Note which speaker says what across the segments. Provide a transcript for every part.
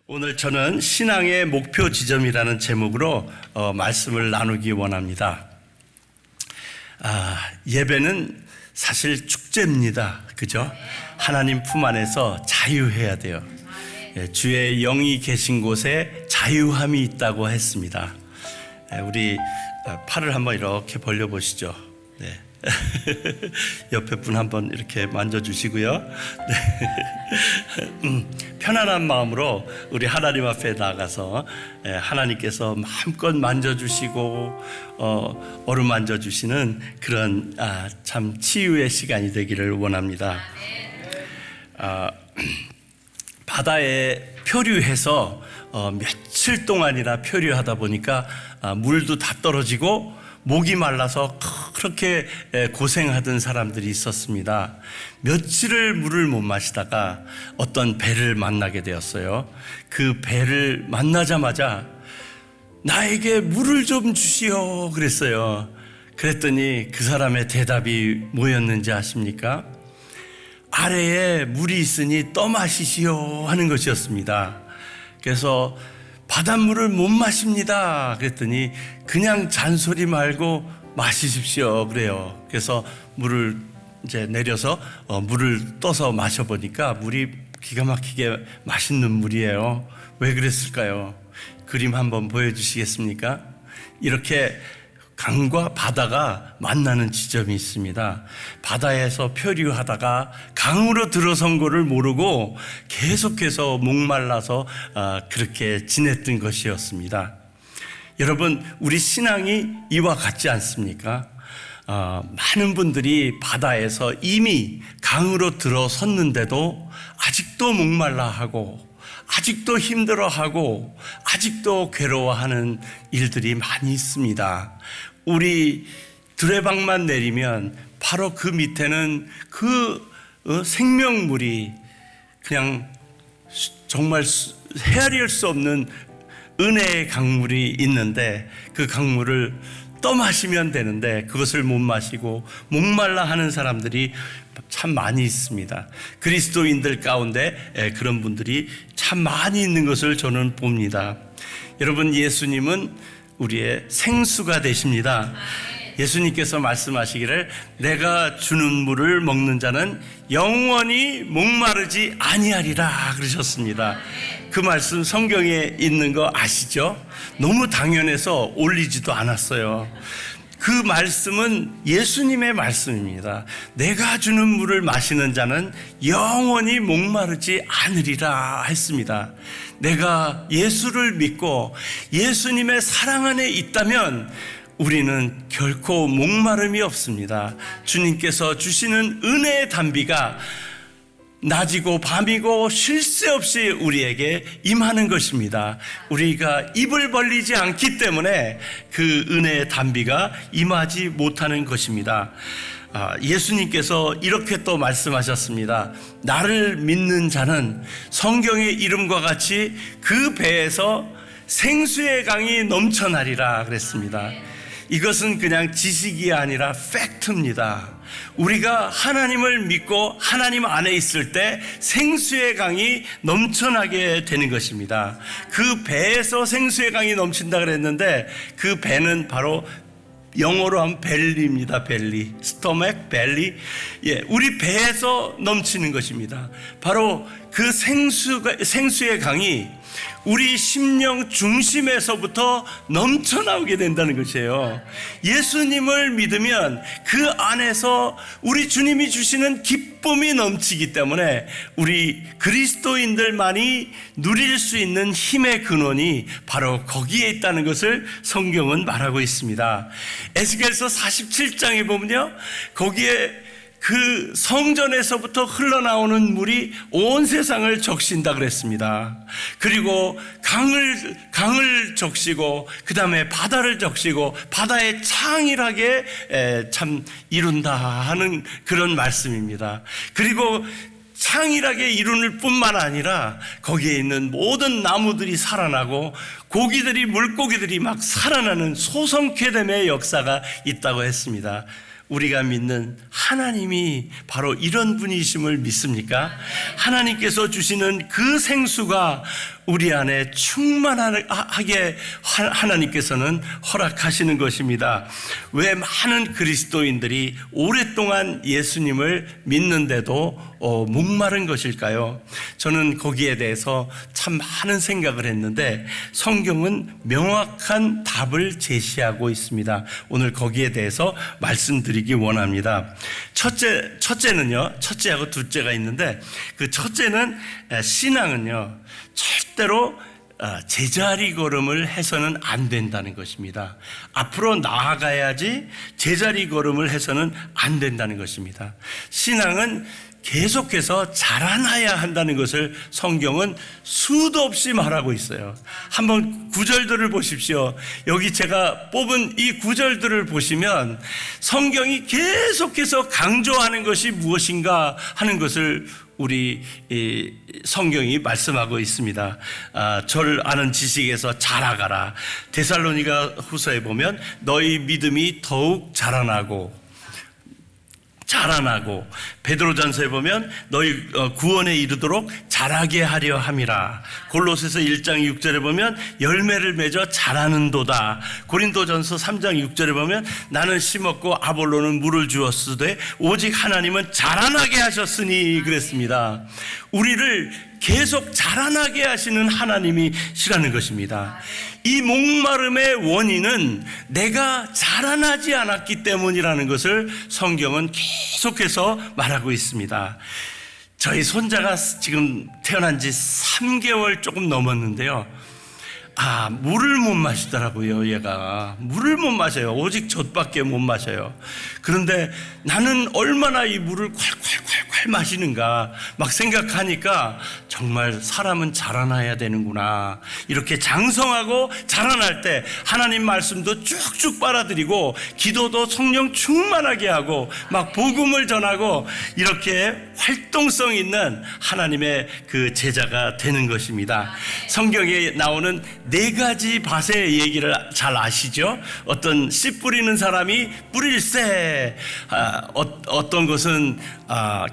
Speaker 1: 오늘 저는 신앙의 목표 지점이라는 제목으로 말씀을 나누기 원합니다. 예배는 사실 축제입니다. 그죠? 하나님 품 안에서 자유해야 돼요. 주의 영이 계신 곳에 자유함이 있다고 했습니다. 우리 팔을 한번 이렇게 벌려보시죠. 네. 옆에 분 한번 이렇게 만져주시고요. 네. 편안한 마음으로 우리 하나님 앞에 나가서 하나님께서 마음껏 만져주시고 어루만져 주시는 그런 참 치유의 시간이 되기를 원합니다. 바다에 표류해서 며칠 동안이나 표류하다 보니까 물도 다 떨어지고 목이 말라서 그렇게 고생하던 사람들이 있었습니다. 며칠을 물을 못 마시다가 어떤 배를 만나게 되었어요. 그 배를 만나자마자 나에게 물을 좀 주시오 그랬어요. 그랬더니 그 사람의 대답이 뭐였는지 아십니까? 아래에 물이 있으니 떠마시시오 하는 것이었습니다. 그래서 바닷물을 못 마십니다 그랬더니 그냥 잔소리 말고 마시십시오 그래요. 그래서 물을 이제 내려서 물을 떠서 마셔보니까 물이 기가 막히게 맛있는 물이에요. 왜 그랬을까요? 그림 한번 보여주시겠습니까? 이렇게 강과 바다가 만나는 지점이 있습니다. 바다에서 표류하다가 강으로 들어선 거를 모르고 계속해서 목말라서 그렇게 지냈던 것이었습니다. 여러분, 우리 신앙이 이와 같지 않습니까? 많은 분들이 바다에서 이미 강으로 들어섰는데도 아직도 목말라하고 아직도 힘들어하고 아직도 괴로워하는 일들이 많이 있습니다. 우리 두레방만 내리면 바로 그 밑에는 그 생명물이 그냥 정말 헤아릴 수 없는 은혜의 강물이 있는데 그 강물을 떠마시면 되는데 그것을 못 마시고 목말라 하는 사람들이 참 많이 있습니다. 그리스도인들 가운데 그런 분들이 참 많이 있는 것을 저는 봅니다. 여러분, 예수님은 우리의 생수가 되십니다. 예수님께서 말씀하시기를 내가 주는 물을 먹는 자는 영원히 목마르지 아니하리라 그러셨습니다. 그 말씀 성경에 있는 거 아시죠? 너무 당연해서 올리지도 않았어요. 그 말씀은 예수님의 말씀입니다. 내가 주는 물을 마시는 자는 영원히 목마르지 않으리라 했습니다. 내가 예수를 믿고 예수님의 사랑 안에 있다면 우리는 결코 목마름이 없습니다. 주님께서 주시는 은혜의 담비가 낮이고 밤이고 쉴 새 없이 우리에게 임하는 것입니다. 우리가 입을 벌리지 않기 때문에 그 은혜의 담비가 임하지 못하는 것입니다. 예수님께서 이렇게 또 말씀하셨습니다. 나를 믿는 자는 성경의 이름과 같이 그 배에서 생수의 강이 넘쳐나리라 그랬습니다. 이것은 그냥 지식이 아니라 팩트입니다. 우리가 하나님을 믿고 하나님 안에 있을 때 생수의 강이 넘쳐나게 되는 것입니다. 그 배에서 생수의 강이 넘친다 그랬는데 그 배는 바로 영어로 하면 벨리입니다. 벨리, 스토맥, 벨리. 우리 배에서 넘치는 것입니다. 바로 그 생수의 강이 우리 심령 중심에서부터 넘쳐나오게 된다는 것이에요. 예수님을 믿으면 그 안에서 우리 주님이 주시는 기쁨이 넘치기 때문에 우리 그리스도인들만이 누릴 수 있는 힘의 근원이 바로 거기에 있다는 것을 성경은 말하고 있습니다. 에스겔서 47장에 보면요, 거기에 그 성전에서부터 흘러나오는 물이 온 세상을 적신다 그랬습니다. 그리고 강을 적시고 그 다음에 바다를 적시고 바다에 창일하게 참 이룬다 하는 그런 말씀입니다. 그리고 창일하게 이루는 뿐만 아니라 거기에 있는 모든 나무들이 살아나고 물고기들이 막 살아나는 소성쾌됨의 역사가 있다고 했습니다. 우리가 믿는 하나님이 바로 이런 분이심을 믿습니까? 하나님께서 주시는 그 생수가 우리 안에 충만하게 하나님께서는 허락하시는 것입니다. 왜 많은 그리스도인들이 오랫동안 예수님을 믿는데도 목마른 것일까요? 저는 거기에 대해서 참 많은 생각을 했는데 성경은 명확한 답을 제시하고 있습니다. 오늘 거기에 대해서 말씀드리기 원합니다. 첫째는요, 첫째하고 둘째가 있는데, 그 첫째는 신앙은요, 절대로 제자리 걸음을 해서는 안 된다는 것입니다. 앞으로 나아가야지 제자리 걸음을 해서는 안 된다는 것입니다. 신앙은 계속해서 자라나야 한다는 것을 성경은 수도 없이 말하고 있어요. 한번 구절들을 보십시오. 여기 제가 뽑은 이 구절들을 보시면 성경이 계속해서 강조하는 것이 무엇인가 하는 것을 우리 성경이 말씀하고 있습니다. 절 아는 지식에서 자라가라. 데살로니가 후서에 보면 너희 믿음이 더욱 자라나고, 베드로전서에 보면 너희 구원에 이르도록 자라게 하려 함이라. 골로새서 1장 6절에 보면 열매를 맺어 자라는도다. 고린도전서 3장 6절에 보면 나는 심었고 아볼로는 물을 주었으되 오직 하나님은 자라나게 하셨으니 그랬습니다. 우리를 계속 자라나게 하시는 하나님이시라는 것입니다. 이 목마름의 원인은 내가 자라나지 않았기 때문이라는 것을 성경은 계속해서 말하고 있습니다. 저희 손자가 지금 태어난 지 3개월 조금 넘었는데요. 물을 못 마시더라고요. 얘가 물을 못 마셔요. 오직 젖밖에 못 마셔요. 그런데 나는 얼마나 이 물을 콸콸콸콸 마시는가 막 생각하니까 정말 사람은 자라나야 되는구나. 이렇게 장성하고 자라날 때 하나님 말씀도 쭉쭉 빨아들이고 기도도 성령 충만하게 하고 막 복음을 전하고 이렇게 활동성 있는 하나님의 그 제자가 되는 것입니다. 성경에 나오는 4가지 밭의 얘기를 잘 아시죠? 어떤 씨 뿌리는 사람이 뿌릴새, 어떤 것은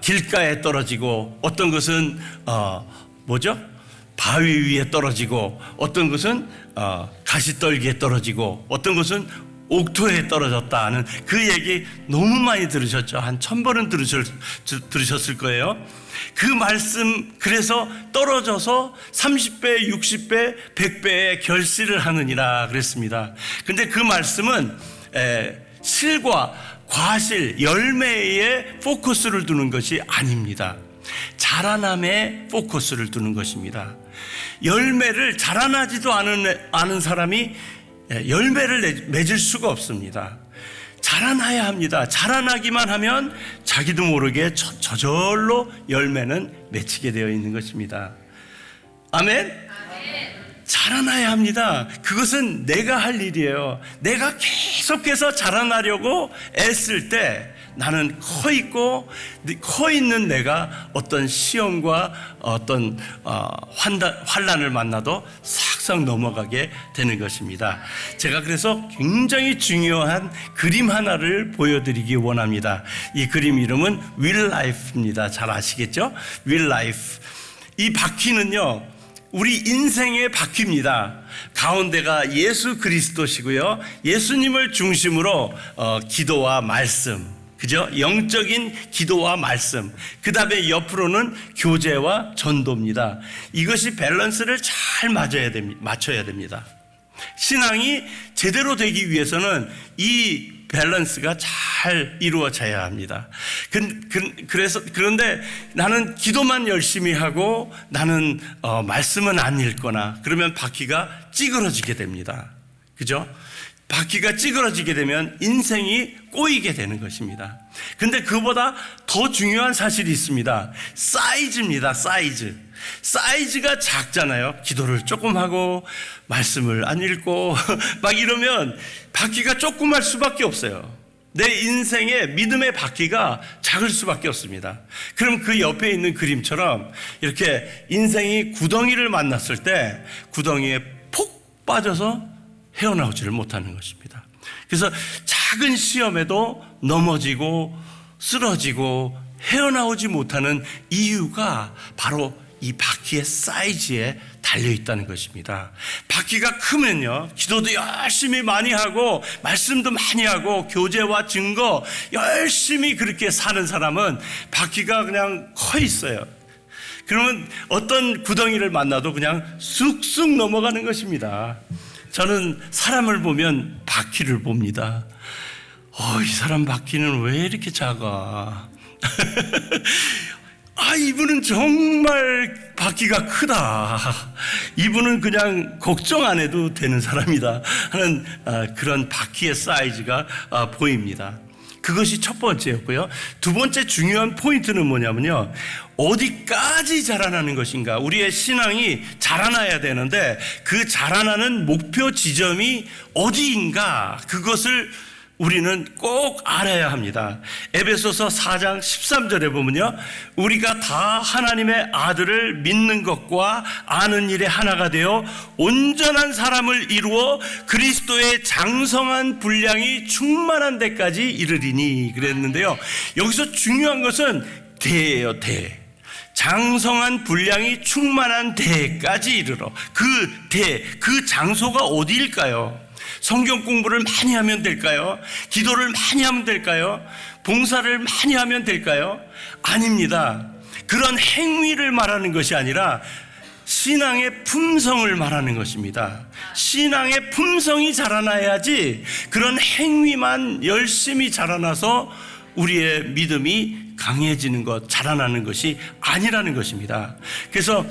Speaker 1: 길가에 떨어지고, 어떤 것은 바위 위에 떨어지고, 어떤 것은 가시떨기에 떨어지고, 어떤 것은 옥토에 떨어졌다 하는 그 얘기 너무 많이 들으셨죠? 한 1000번은 들으셨을 거예요. 그 말씀, 그래서 떨어져서 30배, 60배, 100배의 결실을 하느니라 그랬습니다. 근데 그 말씀은 실과 과실, 열매에 포커스를 두는 것이 아닙니다. 자라남에 포커스를 두는 것입니다. 열매를, 자라나지도 않은 사람이 열매를 맺을 수가 없습니다. 자라나야 합니다. 자라나기만 하면 자기도 모르게 저절로 열매는 맺히게 되어 있는 것입니다. 아멘? 자라나야 합니다. 그것은 내가 할 일이에요. 내가 계속해서 자라나려고 애쓸 때 나는 커 있는 내가 어떤 시험과 어떤 환란을 만나도 싹싹 넘어가게 되는 것입니다. 제가 그래서 굉장히 중요한 그림 하나를 보여드리기 원합니다. 이 그림 이름은 Will Life입니다. 잘 아시겠죠? Will Life. 이 바퀴는요, 우리 인생의 바퀴입니다. 가운데가 예수 그리스도시고요, 예수님을 중심으로 기도와 말씀, 그죠? 영적인 기도와 말씀, 그 다음에 옆으로는 교제와 전도입니다. 이것이 밸런스를 잘 맞춰야 됩니다. 신앙이 제대로 되기 위해서는 이 밸런스가 잘 이루어져야 합니다. 그런데 나는 기도만 열심히 하고 나는 말씀은 안 읽거나 그러면 바퀴가 찌그러지게 됩니다. 그죠? 바퀴가 찌그러지게 되면 인생이 꼬이게 되는 것입니다. 근데 그보다 더 중요한 사실이 있습니다. 사이즈입니다. 사이즈가 작잖아요. 기도를 조금 하고 말씀을 안 읽고 막 이러면 바퀴가 조그말 수밖에 없어요. 내 인생의 믿음의 바퀴가 작을 수밖에 없습니다. 그럼 그 옆에 있는 그림처럼 이렇게 인생이 구덩이를 만났을 때 구덩이에 폭 빠져서 헤어나오지를 못하는 것입니다. 그래서 작은 시험에도 넘어지고 쓰러지고 헤어나오지 못하는 이유가 바로 이 바퀴의 사이즈에 다 달려 있다는 것입니다. 바퀴가 크면요, 기도도 열심히 많이 하고 말씀도 많이 하고 교제와 증거 열심히 그렇게 사는 사람은 바퀴가 그냥 커 있어요. 그러면 어떤 구덩이를 만나도 그냥 쑥쑥 넘어가는 것입니다. 저는 사람을 보면 바퀴를 봅니다. 이 사람 바퀴는 왜 이렇게 작아? 이분은 정말 바퀴가 크다. 이분은 그냥 걱정 안 해도 되는 사람이다 하는 그런 바퀴의 사이즈가 보입니다. 그것이 첫 번째였고요. 두 번째 중요한 포인트는 뭐냐면요, 어디까지 자라나는 것인가. 우리의 신앙이 자라나야 되는데 그 자라나는 목표 지점이 어디인가, 그것을 우리는 꼭 알아야 합니다. 에베소서 4장 13절에 보면요, 우리가 다 하나님의 아들을 믿는 것과 아는 일에 하나가 되어 온전한 사람을 이루어 그리스도의 장성한 분량이 충만한 데까지 이르리니 그랬는데요, 여기서 중요한 것은 대예요. 대. 장성한 분량이 충만한 데까지 이르러. 그 장소가 어디일까요? 성경 공부를 많이 하면 될까요? 기도를 많이 하면 될까요? 봉사를 많이 하면 될까요? 아닙니다. 그런 행위를 말하는 것이 아니라 신앙의 품성을 말하는 것입니다. 신앙의 품성이 자라나야지 그런 행위만 열심히 자라나서 우리의 믿음이 강해지는 것, 자라나는 것이 아니라는 것입니다. 그래서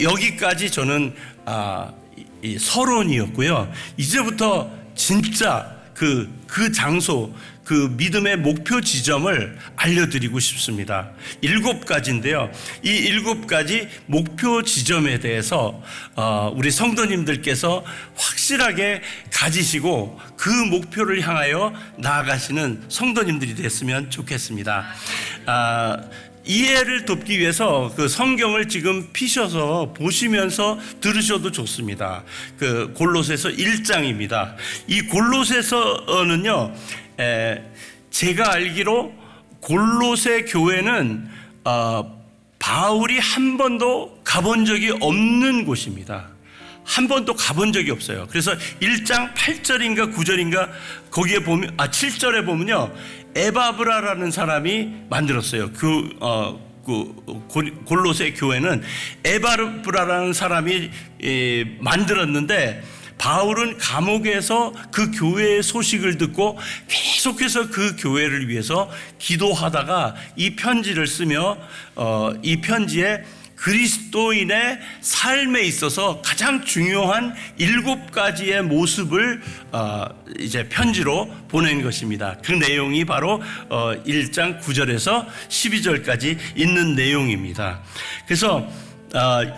Speaker 1: 여기까지 저는 이 서론이었고요. 이제부터 진짜 그 장소, 그 믿음의 목표 지점을 알려드리고 싶습니다. 7가지인데요. 이 7가지 목표 지점에 대해서 우리 성도님들께서 확실하게 가지시고 그 목표를 향하여 나아가시는 성도님들이 됐으면 좋겠습니다. 이해를 돕기 위해서 그 성경을 지금 피셔서 보시면서 들으셔도 좋습니다. 그 골로새서 1장입니다. 이 골로새서는요, 제가 알기로 골로새 교회는 바울이 한 번도 가본 적이 없는 곳입니다. 한 번도 가본 적이 없어요. 그래서 1장 8절인가 9절인가 거기에 보면 7절에 보면요, 에바브라라는 사람이 만들었어요. 골로새 교회는 에바브라라는 사람이 만들었는데, 바울은 감옥에서 그 교회의 소식을 듣고 계속해서 그 교회를 위해서 기도하다가 이 편지를 쓰며 이 편지에 그리스도인의 삶에 있어서 가장 중요한 7가지의 모습을 이제 편지로 보낸 것입니다. 그 내용이 바로 1장 9절에서 12절까지 있는 내용입니다. 그래서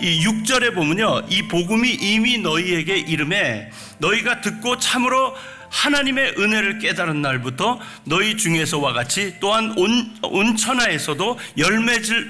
Speaker 1: 이 6절에 보면요, 이 복음이 이미 너희에게 이름에 너희가 듣고 참으로 하나님의 은혜를 깨달은 날부터 너희 중에서와 같이 또한 온 천하에서도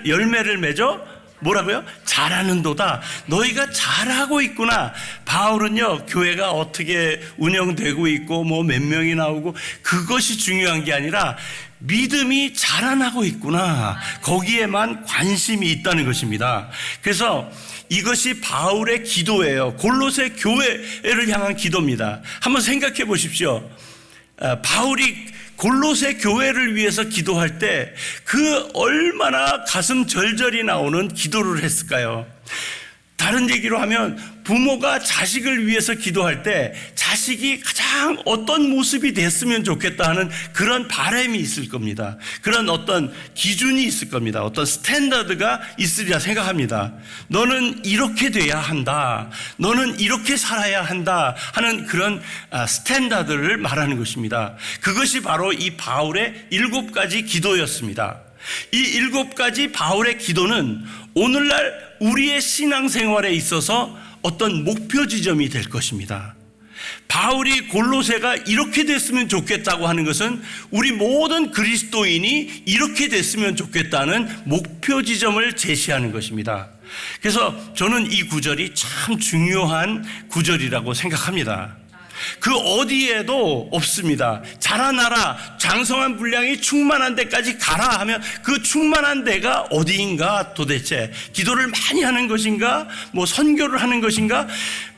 Speaker 1: 열매를 맺어 뭐라고요? 잘하는도다. 너희가 잘하고 있구나. 바울은요, 교회가 어떻게 운영되고 있고 뭐 몇 명이 나오고 그것이 중요한 게 아니라 믿음이 자라나고 있구나, 거기에만 관심이 있다는 것입니다. 그래서 이것이 바울의 기도예요. 골로새 교회를 향한 기도입니다. 한번 생각해 보십시오. 바울이 골로새 교회를 위해서 기도할 때 그 얼마나 가슴 절절히 나오는 기도를 했을까요? 다른 얘기로 하면 부모가 자식을 위해서 기도할 때 자식이 가장 어떤 모습이 됐으면 좋겠다 하는 그런 바람이 있을 겁니다. 그런 어떤 기준이 있을 겁니다. 어떤 스탠다드가 있으리라 생각합니다. 너는 이렇게 돼야 한다, 너는 이렇게 살아야 한다 하는 그런 스탠다드를 말하는 것입니다. 그것이 바로 이 바울의 7가지 기도였습니다. 이 7가지 바울의 기도는 오늘날 우리의 신앙생활에 있어서 어떤 목표 지점이 될 것입니다. 바울이 골로새가 이렇게 됐으면 좋겠다고 하는 것은 우리 모든 그리스도인이 이렇게 됐으면 좋겠다는 목표 지점을 제시하는 것입니다. 그래서 저는 이 구절이 참 중요한 구절이라고 생각합니다. 그 어디에도 없습니다. 자라나라, 장성한 분량이 충만한 데까지 가라 하면 그 충만한 데가 어디인가 도대체? 기도를 많이 하는 것인가? 뭐 선교를 하는 것인가?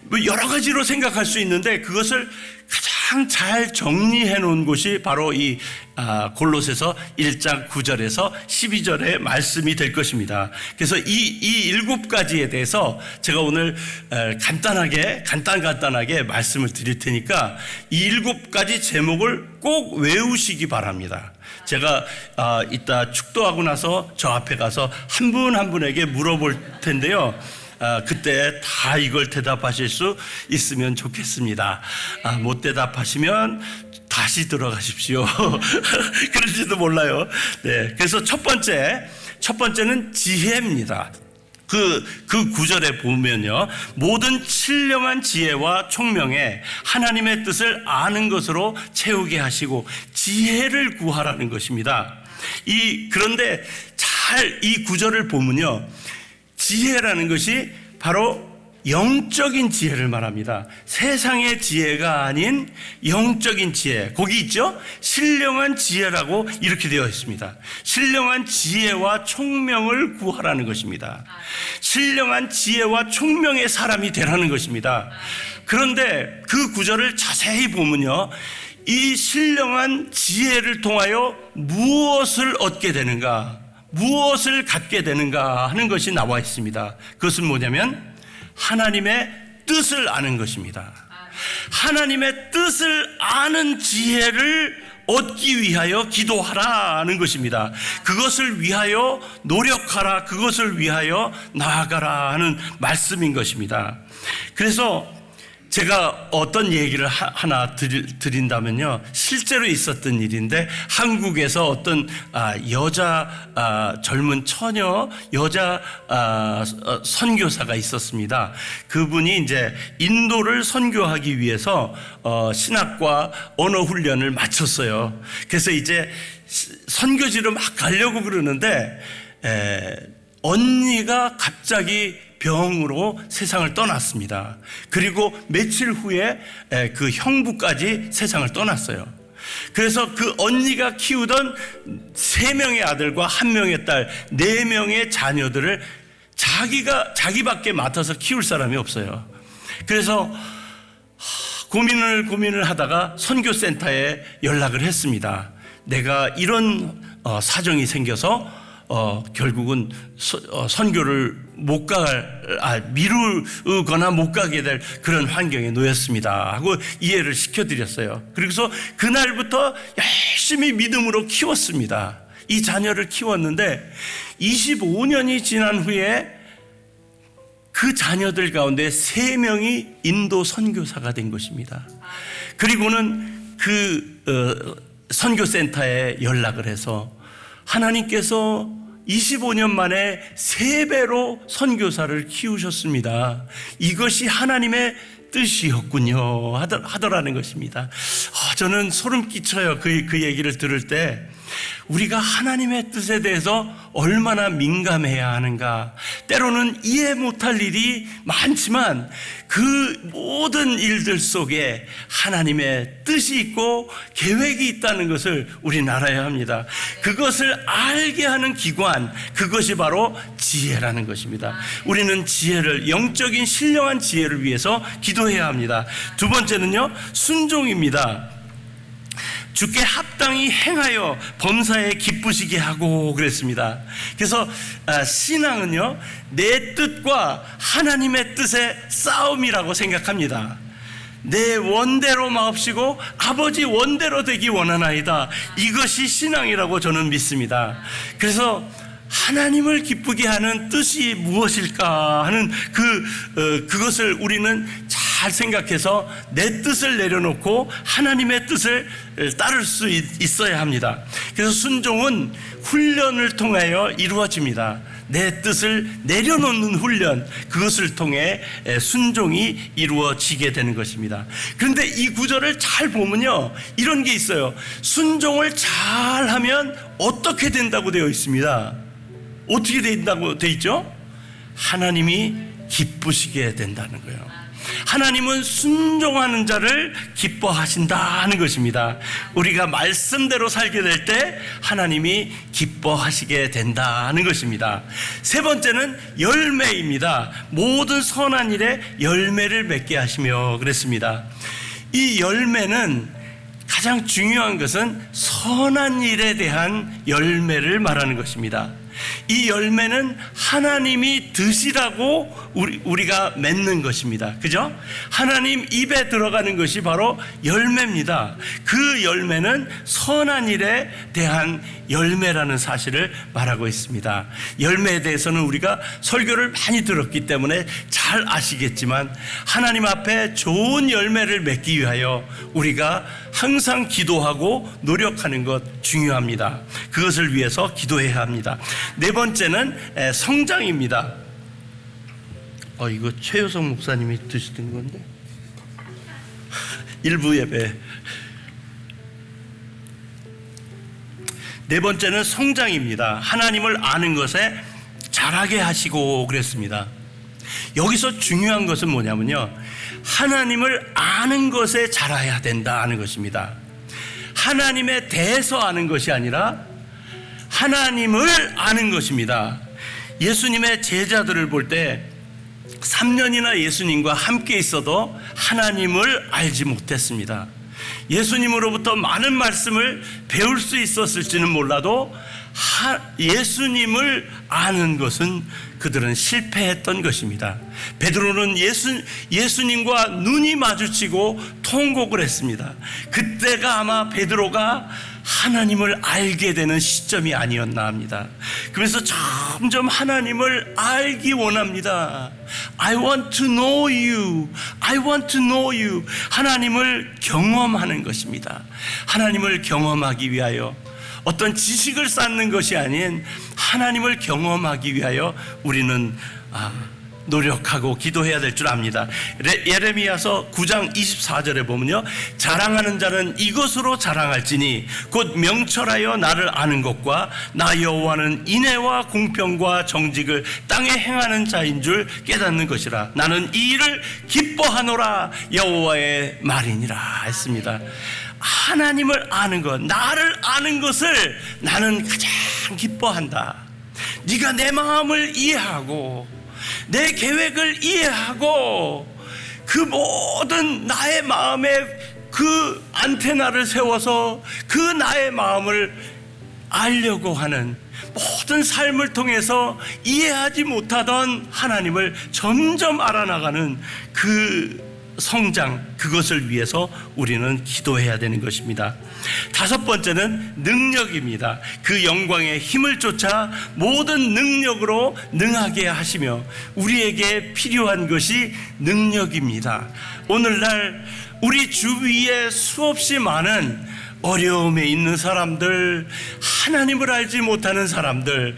Speaker 1: 뭐 여러 가지로 생각할 수 있는데 그것을 가장 잘 정리해 놓은 곳이 바로 이 골로새서 1장 9절에서 12절의 말씀이 될 것입니다. 그래서 이 7가지에 대해서 제가 오늘 간단하게 말씀을 드릴 테니까 이 7가지 제목을 꼭 외우시기 바랍니다. 제가 이따 축도하고 나서 저 앞에 가서 한 분 한 분에게 물어볼 텐데요. 그때 다 이걸 대답하실 수 있으면 좋겠습니다. 못 대답하시면 다시 들어가십시오. 그럴지도 몰라요. 네, 그래서 첫 번째는 지혜입니다. 그 9절에 보면요, 모든 신령한 지혜와 총명에 하나님의 뜻을 아는 것으로 채우게 하시고 지혜를 구하라는 것입니다. 그런데 잘 이 9절을 보면요, 지혜라는 것이 바로 영적인 지혜를 말합니다. 세상의 지혜가 아닌 영적인 지혜. 거기 있죠? 신령한 지혜라고 이렇게 되어 있습니다. 신령한 지혜와 총명을 구하라는 것입니다. 신령한 지혜와 총명의 사람이 되라는 것입니다. 그런데 그 구절을 자세히 보면요, 이 신령한 지혜를 통하여 무엇을 얻게 되는가, 무엇을 갖게 되는가 하는 것이 나와 있습니다. 그것은 뭐냐면 하나님의 뜻을 아는 것입니다. 하나님의 뜻을 아는 지혜를 얻기 위하여 기도하라는 것입니다. 그것을 위하여 노력하라, 그것을 위하여 나아가라 하는 말씀인 것입니다. 그래서 제가 어떤 얘기를 하나 드린다면요, 실제로 있었던 일인데 한국에서 어떤 여자 젊은 처녀 여자 선교사가 있었습니다. 그분이 이제 인도를 선교하기 위해서 신학과 언어 훈련을 마쳤어요. 그래서 이제 선교지로 막 가려고 그러는데 언니가 갑자기 병으로 세상을 떠났습니다. 그리고 며칠 후에 그 형부까지 세상을 떠났어요. 그래서 그 언니가 키우던 3명의 아들과 1명의 딸, 4명의 자녀들을 자기밖에 맡아서 키울 사람이 없어요. 그래서 고민을 하다가 선교센터에 연락을 했습니다. 내가 이런 사정이 생겨서 결국은 선교를 미루거나 못 가게 될 그런 환경에 놓였습니다 하고 이해를 시켜드렸어요. 그래서 그날부터 열심히 믿음으로 키웠습니다. 이 자녀를 키웠는데 25년이 지난 후에 그 자녀들 가운데 3명이 인도 선교사가 된 것입니다. 그리고는 그 선교센터에 연락을 해서 하나님께서 25년 만에 3배로 선교사를 키우셨습니다. 이것이 하나님의 뜻이었군요 하더라는 것입니다. 저는 소름 끼쳐요. 그 얘기를 들을 때 우리가 하나님의 뜻에 대해서 얼마나 민감해야 하는가. 때로는 이해 못할 일이 많지만 그 모든 일들 속에 하나님의 뜻이 있고 계획이 있다는 것을 우리는 알아야 합니다. 그것을 알게 하는 기관, 그것이 바로 지혜라는 것입니다. 우리는 지혜를, 영적인 신령한 지혜를 위해서 기도해야 합니다. 두 번째는요, 순종입니다. 주께 합당히 행하여 범사에 기쁘시게 하고 그랬습니다. 그래서 신앙은요, 내 뜻과 하나님의 뜻의 싸움이라고 생각합니다. 내 원대로 마옵시고 아버지 원대로 되기 원하나이다. 이것이 신앙이라고 저는 믿습니다. 그래서 하나님을 기쁘게 하는 뜻이 무엇일까 하는 그것을 우리는 잘 생각해서 내 뜻을 내려놓고 하나님의 뜻을 따를 수 있어야 합니다. 그래서 순종은 훈련을 통하여 이루어집니다. 내 뜻을 내려놓는 훈련, 그것을 통해 순종이 이루어지게 되는 것입니다. 그런데 이 구절을 잘 보면요, 이런 게 있어요. 순종을 잘하면 어떻게 된다고 되어 있습니다. 어떻게 된다고 되어 있죠? 하나님이 기쁘시게 된다는 거예요. 하나님은 순종하는 자를 기뻐하신다는 것입니다. 우리가 말씀대로 살게 될 때 하나님이 기뻐하시게 된다는 것입니다. 세 번째는 열매입니다. 모든 선한 일에 열매를 맺게 하시며 그랬습니다. 이 열매는 가장 중요한 것은 선한 일에 대한 열매를 말하는 것입니다. 이 열매는 하나님이 드시라고 우리가 맺는 것입니다. 그죠? 하나님 입에 들어가는 것이 바로 열매입니다. 그 열매는 선한 일에 대한 열매라는 사실을 말하고 있습니다. 열매에 대해서는 우리가 설교를 많이 들었기 때문에 잘 아시겠지만 하나님 앞에 좋은 열매를 맺기 위하여 우리가 항상 기도하고 노력하는 것 중요합니다. 그것을 위해서 기도해야 합니다. 네 번째는 성장입니다. 이거 최효성 목사님이 드시던 건데 일부 예배. 네 번째는 성장입니다. 하나님을 아는 것에 자라게 하시고 그랬습니다. 여기서 중요한 것은 뭐냐면요, 하나님을 아는 것에 자라야 된다는 것입니다. 하나님에 대해서 아는 것이 아니라 하나님을 아는 것입니다. 예수님의 제자들을 볼 때 3년이나 예수님과 함께 있어도 하나님을 알지 못했습니다. 예수님으로부터 많은 말씀을 배울 수 있었을지는 몰라도 예수님을 아는 것은 그들은 실패했던 것입니다. 베드로는 예수님과 눈이 마주치고 통곡을 했습니다. 그때가 아마 베드로가 하나님을 알게 되는 시점이 아니었나 합니다. 그래서 점점 하나님을 알기 원합니다. I want to know you. I want to know you. 하나님을 경험하는 것입니다. 하나님을 경험하기 위하여 어떤 지식을 쌓는 것이 아닌 하나님을 경험하기 위하여 우리는 노력하고 기도해야 될 줄 압니다. 예레미야서 9장 24절에 보면요, 자랑하는 자는 이것으로 자랑할지니 곧 명철하여 나를 아는 것과 나 여호와는 인애와 공평과 정직을 땅에 행하는 자인 줄 깨닫는 것이라. 나는 이 일을 기뻐하노라 여호와의 말이니라 했습니다. 하나님을 아는 것, 나를 아는 것을 나는 가장 기뻐한다. 네가 내 마음을 이해하고 내 계획을 이해하고 그 모든 나의 마음에 그 안테나를 세워서 그 나의 마음을 알려고 하는 모든 삶을 통해서 이해하지 못하던 하나님을 점점 알아나가는 그 성장, 그것을 위해서 우리는 기도해야 되는 것입니다. 다섯 번째는 능력입니다. 그 영광의 힘을 쫓아 모든 능력으로 능하게 하시며 우리에게 필요한 것이 능력입니다. 오늘날 우리 주위에 수없이 많은 어려움에 있는 사람들, 하나님을 알지 못하는 사람들,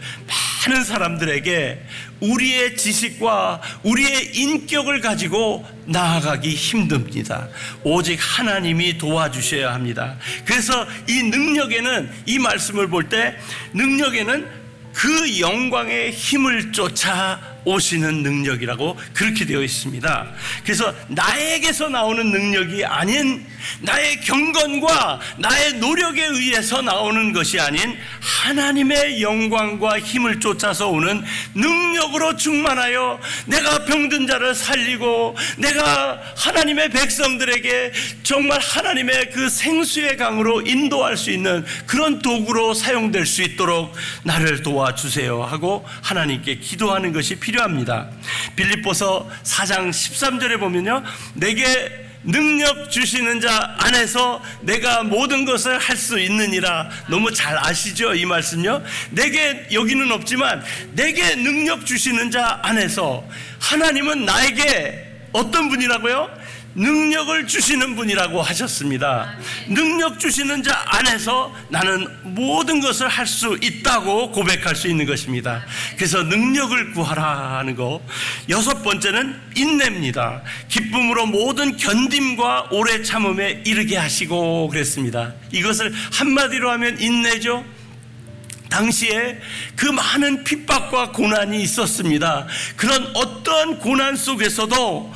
Speaker 1: 많은 사람들에게 우리의 지식과 우리의 인격을 가지고 나아가기 힘듭니다. 오직 하나님이 도와주셔야 합니다. 그래서 이 능력에는, 이 말씀을 볼 때 능력에는 그 영광의 힘을 쫓아 오시는 능력이라고 그렇게 되어 있습니다. 그래서 나에게서 나오는 능력이 아닌, 나의 경건과 나의 노력에 의해서 나오는 것이 아닌 하나님의 영광과 힘을 쫓아서 오는 능력으로 충만하여 내가 병든 자를 살리고 내가 하나님의 백성들에게 정말 하나님의 그 생수의 강으로 인도할 수 있는 그런 도구로 사용될 수 있도록 나를 도와주세요 하고 하나님께 기도하는 것이 필요합니다. 빌립보서 4장 13절에 보면요, 내게 능력 주시는 자 안에서 내가 모든 것을 할 수 있느니라. 너무 잘 아시죠? 이 말씀요. 내게, 여기는 없지만 내게 능력 주시는 자 안에서, 하나님은 나에게 어떤 분이라고요? 능력을 주시는 분이라고 하셨습니다. 능력 주시는 자 안에서 나는 모든 것을 할 수 있다고 고백할 수 있는 것입니다. 그래서 능력을 구하라 하는 거. 여섯 번째는 인내입니다. 기쁨으로 모든 견딤과 오래 참음에 이르게 하시고 그랬습니다. 이것을 한마디로 하면 인내죠. 당시에 그 많은 핍박과 고난이 있었습니다. 그런 어떠한 고난 속에서도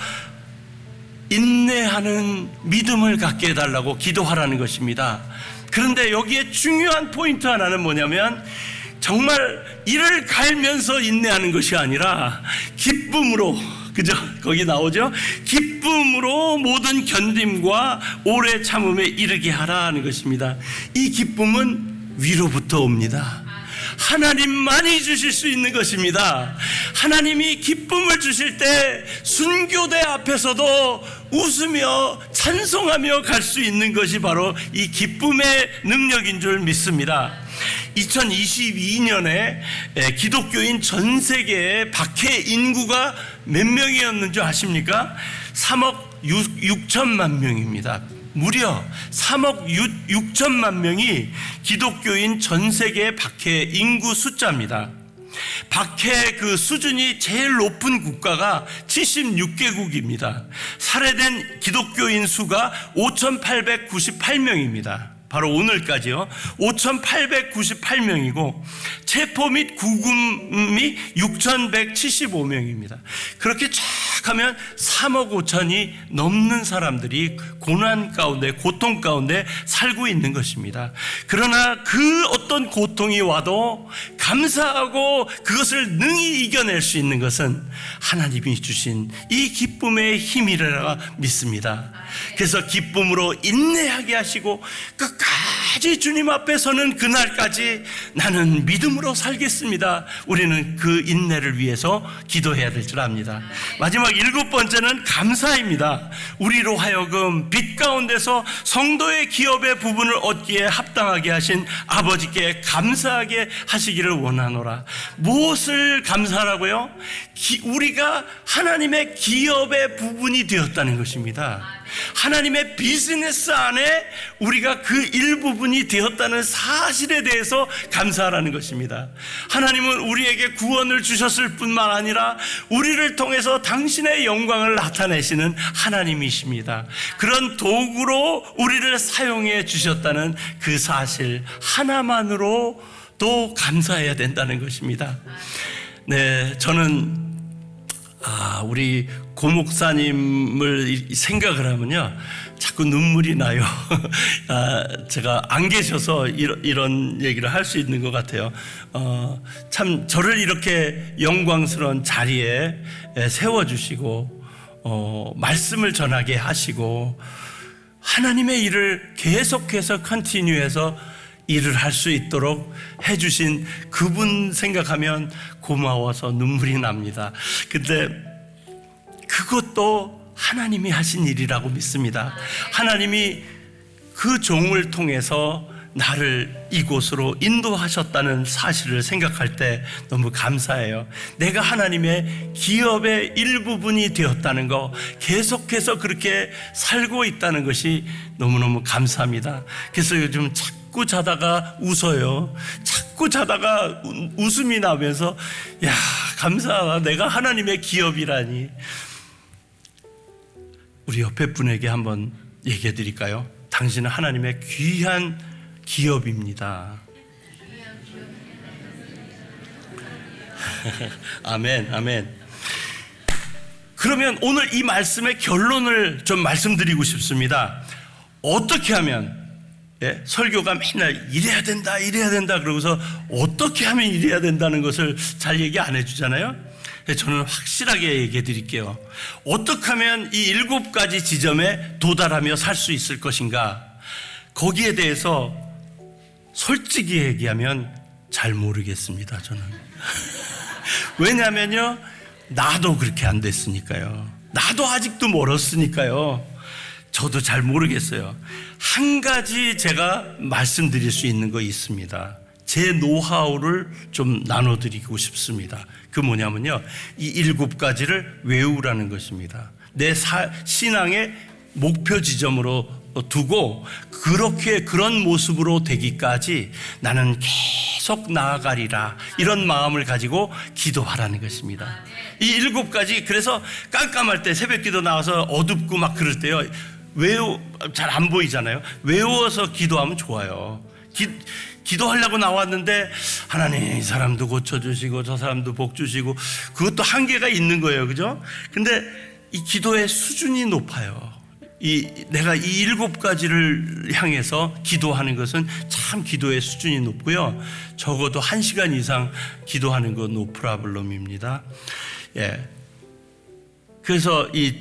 Speaker 1: 인내하는 믿음을 갖게 해달라고 기도하라는 것입니다. 그런데 여기에 중요한 포인트 하나는 뭐냐면 정말 이를 갈면서 인내하는 것이 아니라 기쁨으로, 그죠? 거기 나오죠? 기쁨으로 모든 견딤과 오래 참음에 이르게 하라는 것입니다. 이 기쁨은 위로부터 옵니다. 하나님만이 주실 수 있는 것입니다. 하나님이 기쁨을 주실 때 순교대 앞에서도 웃으며 찬송하며 갈 수 있는 것이 바로 이 기쁨의 능력인 줄 믿습니다. 2022년에 기독교인 전 세계의 박해 인구가 몇 명이었는 줄 아십니까? 3억 6천만 명입니다. 무려 3억 6천만 명이 기독교인 전 세계의 박해 인구 숫자입니다. 박해 그 수준이 제일 높은 국가가 76개국입니다. 살해된 기독교인 수가 5,898명입니다. 바로 오늘까지요. 5,898명이고 체포 및 구금이 6,175명입니다. 그렇게 쫙 하면 3억 5천이 넘는 사람들이 고난 가운데, 고통 가운데 살고 있는 것입니다. 그러나 그 어떤 고통이 와도 감사하고 그것을 능히 이겨낼 수 있는 것은 하나님이 주신 이 기쁨의 힘이라 믿습니다. 그래서 기쁨으로 인내하게 하시고 끝까지 주님 앞에 서는 그날까지 나는 믿음으로 살겠습니다. 우리는 그 인내를 위해서 기도해야 될 줄 압니다. 마지막 7번째는 감사입니다. 우리로 하여금 빛 가운데서 성도의 기업의 부분을 얻기에 합당하게 하신 아버지께 감사하게 하시기를 원하노라. 무엇을 감사하라고요? 우리가 하나님의 기업의 부분이 되었다는 것입니다. 하나님의 비즈니스 안에 우리가 그 일부분이 되었다는 사실에 대해서 감사하라는 것입니다. 하나님은 우리에게 구원을 주셨을 뿐만 아니라 우리를 통해서 당신의 영광을 나타내시는 하나님이십니다. 그런 도구로 우리를 사용해 주셨다는 그 사실 하나만으로 또 감사해야 된다는 것입니다. 네, 저는 우리 고 목사님을 생각을 하면요 자꾸 눈물이 나요. 제가 안 계셔서 이런 얘기를 할 수 있는 것 같아요. 참 저를 이렇게 영광스러운 자리에 세워주시고 말씀을 전하게 하시고 하나님의 일을 계속해서 컨티뉴해서 일을 할 수 있도록 해주신 그분 생각하면 고마워서 눈물이 납니다. 근데 그것도 하나님이 하신 일이라고 믿습니다. 하나님이 그 종을 통해서 나를 이곳으로 인도하셨다는 사실을 생각할 때 너무 감사해요. 내가 하나님의 기업의 일부분이 되었다는 거, 계속해서 그렇게 살고 있다는 것이 너무너무 감사합니다. 그래서 요즘 자꾸 자다가 웃어요. 자꾸 자다가 웃음이 나면서 야, 감사하다. 내가 하나님의 기업이라니. 우리 옆에 분에게 한번 얘기해 드릴까요? 당신은 하나님의 귀한 기업입니다. 아멘, 아멘. 그러면 오늘 이 말씀의 결론을 좀 말씀드리고 싶습니다. 어떻게 하면, 설교가 맨날 이래야 된다 그러고서 어떻게 하면 이래야 된다는 것을 잘 얘기 안 해주잖아요. 저는 확실하게 얘기해 드릴게요. 어떻게 하면 이 7가지 지점에 도달하며 살 수 있을 것인가? 거기에 대해서 솔직히 얘기하면 잘 모르겠습니다, 저는. 왜냐하면요, 나도 그렇게 안 됐으니까요. 나도 아직도 멀었으니까요. 저도 잘 모르겠어요. 한 가지 제가 말씀드릴 수 있는 거 있습니다. 제 노하우를 좀 나눠드리고 싶습니다. 그 뭐냐면요, 이 7가지를 외우라는 것입니다. 내 신앙의 목표 지점으로 두고 그런 모습으로 되기까지 나는 계속 나아가리라, 이런 마음을 가지고 기도하라는 것입니다. 이 7가지, 그래서 깜깜할 때 새벽기도 나와서 어둡고 막 그럴 때요, 잘 안 보이잖아요. 외워서 기도하면 좋아요. 기도하려고 나왔는데 하나님 이 사람도 고쳐주시고 저 사람도 복 주시고, 그것도 한계가 있는 거예요, 그죠? 근데 이 기도의 수준이 높아요. 내가 이 7가지를 향해서 기도하는 것은 참 기도의 수준이 높고요. 적어도 1시간 이상 기도하는 건 노 프라블럼입니다. 예. 그래서 이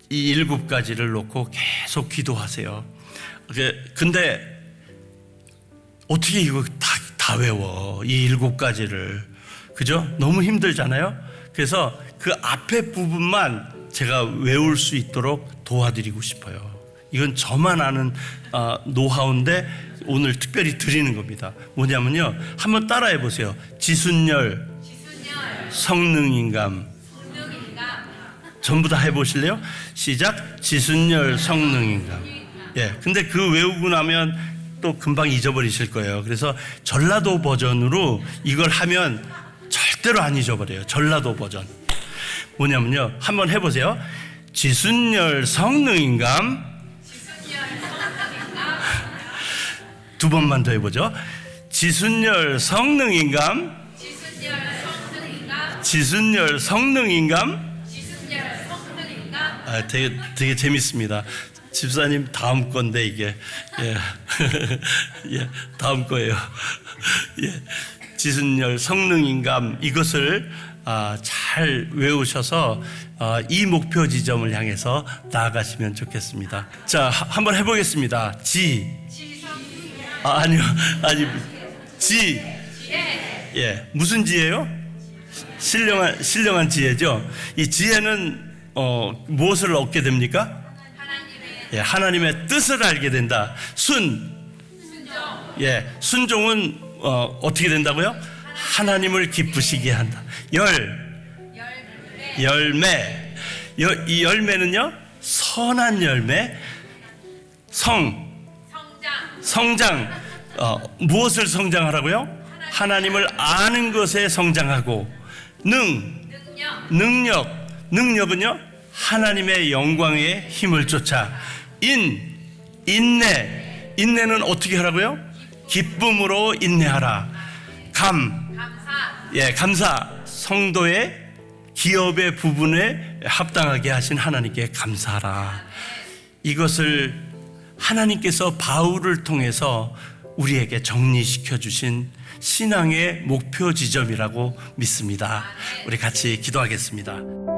Speaker 1: 7가지를 놓고 계속 기도하세요. 근데 어떻게 이거 다 외워? 이 7가지를. 그죠? 너무 힘들잖아요? 그래서 그 앞에 부분만 제가 외울 수 있도록 도와드리고 싶어요. 이건 저만 아는 노하우인데 오늘 특별히 드리는 겁니다. 뭐냐면요. 한번 따라해 보세요. 지순열, 성능인감. 전부 다 해보실래요? 시작. 지순열, 성능인감. 예. 근데 그 외우고 나면 또 금방 잊어버리실 거예요. 그래서 전라도 버전으로 이걸 하면 절대로 안 잊어버려요. 전라도 버전. 뭐냐면요. 한번 해보세요. 지순열, 성능인감. 두 번만 더 해보죠. 지순열, 성능인감. 지순열, 성능인감. 되게 재밌습니다. 집사님 다음 건데 이게 예. 예, 다음 거예요. 예. 지순열, 성능인감 이것을 잘 외우셔서 이 목표 지점을 향해서 나아가시면 좋겠습니다. 자, 한번 해보겠습니다. 아니요. 지. 예, 무슨 지혜요? 신령한 지혜죠. 이 지혜는 무엇을 얻게 됩니까? 예, 하나님의 뜻을 알게 된다. 순종. 예, 순종은 어떻게 된다고요? 하나님을 기쁘시게 한다. 열매. 이 열매는요, 선한 열매. 성장. 무엇을 성장하라고요? 하나님을 아는 것에 성장하고. 능력은요, 하나님의 영광의 힘을 쫓아. 인내는 어떻게 하라고요? 기쁨으로 인내하라. 감사. 성도의 기업의 부분에 합당하게 하신 하나님께 감사하라. 이것을 하나님께서 바울을 통해서 우리에게 정리시켜 주신 신앙의 목표 지점이라고 믿습니다. 우리 같이 기도하겠습니다.